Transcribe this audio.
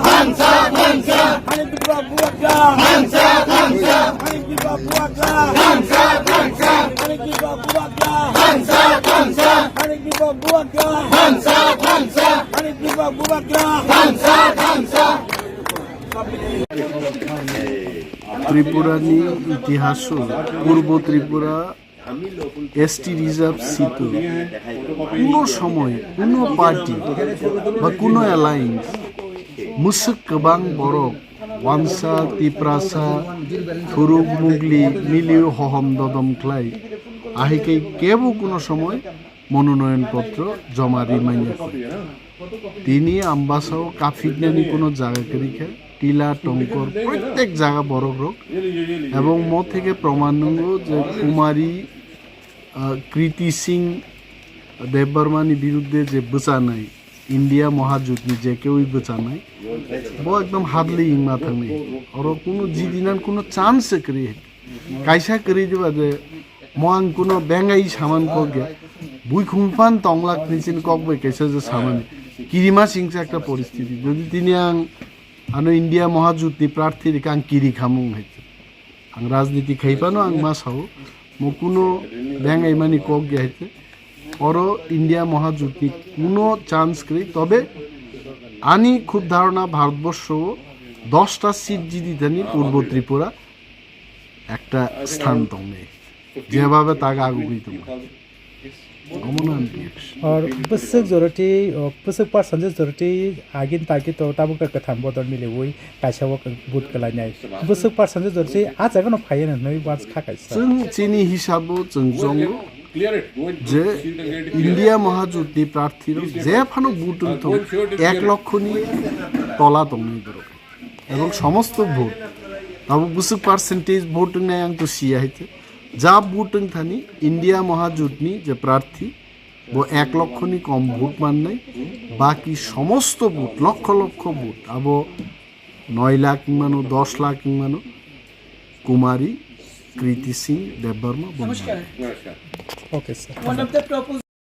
Hansa, Hansa, Bubagra, Hansa, Hansa, Bubagra, Hansa, Hansa, Bubagra, Hansa, Hansa, Bubagra, Hansa, Hansa, Bubagra, Hansa, Hansa. ত্রিপুরানি ইতিহাস পূর্ব Tripura ST reserve seat কোনো সময় কোনো party বা কোনো alliance মুসুক গোबां বরক ওয়ানসা তিপ্রাসা থুরুক মুগলি মিলিও হহম দদম ক্লাই আহিকে কেবো কোনো সময় মনোনয়নপত্র জমা রিমাইন্ড তিনি আম্বাসাও কাফিজ্ঞানী কোনো জায়গা করিখা টিলা টঙ্কর প্রত্যেক জায়গা বড় হোক এবং মো থেকে প্রমাণ যে কুমারী কৃতি সিং দেববর্মানি বিরুদ্ধে যে বোচানাই ইন্ডিয়া মহাযুদ্ধনি যে কেউই বোচানাই বো একদম হাদলি ইংমা থাকনি আর কোনো জিদিনান কোনো চান্স করি কাইসা করি দিবা যে মং কোনো বেঙ্গাই সামান কগে বুই খুমফান তংলাক নিচিন ককবে কেসে যে সামান কিরিমা সিংসে একটা পরিস্থিতি যদি তিনি আনো ইন্ডিয়া মহাযুদ্ধনি প্রার্থী রেখে আং কিরি খামুং হয়েছে আং রাজনীতি খাইপানো আং মাস হও মো কোনো বেঙ্গাই মানি কগে হয়েছে और इंडिया महाजुद्धि কোনো চান্স করি তবে আনি খুব ধারণা ভারতবর্ষ 10টা সিট জিদিতানি পূর্ব ত্রিপুরা একটা স্থান তমে যেভাবে তাকে আগুই তুমি और बसक जरती बसक पार्सन जरती आगिन ताकि तो ताबु का कथाम बदल मिले वही काशा वो बुट कलानाय बसक पार्सन जरती आज आगन फायन नय वाज खाकाय जों चिनी हिसाबो जों जंग যে ইন্ডিয়া মহাযুদ্ধি প্রার্থীর যে ফানো ভোট তো 1 লক্ষনি তলা তমনি দরকার এবং সমস্ত ভোট তাবো বুসুক পার্সেন্টেজ ভোট নাই আং তো সিয়া হইতে যা ভোট থানি ইন্ডিয়া মহাযুদ্ধনি যে প্রার্থী ও 1 লক্ষনি কম ভোট মান নাই বাকি সমস্ত ভোট লক্ষ লক্ষ ভোট আবো 9 লাখ মানো 10 লাখ মানো কুমারী কৃতি সিং দেববর্মা বংশ। Okay, sir.